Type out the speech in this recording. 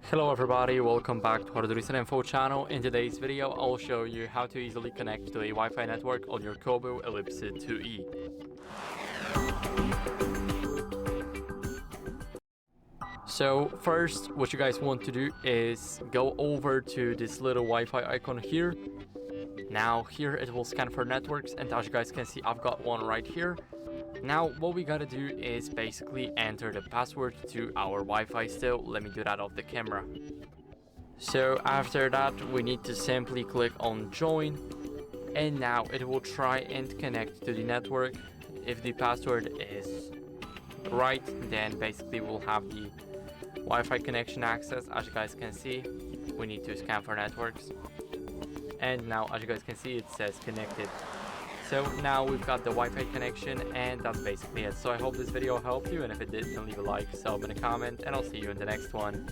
Hello everybody, welcome back to HardReset.Info channel. In today's video, I'll show you how to easily connect to a Wi-Fi network on your KOBO Elipsa 2E. So first, what you guys want to do is go over to this little Wi-Fi icon here. Now here it will scan for networks, and as you guys can see, I've got one right here. Now what we gotta do is basically enter the password to our Wi-Fi still. Let me do that off the camera. So after that, we need to simply click on join, and now it will try and connect to the network. If the password is right, then basically we'll have the Wi-Fi connection access. As you guys can see, we need to scan for networks, and now as you guys can see, it says connected. So now we've got the Wi-Fi connection, and that's basically it. So I hope this video helped you, and if it did, then leave a like, sub, and a comment, and I'll see you in the next one.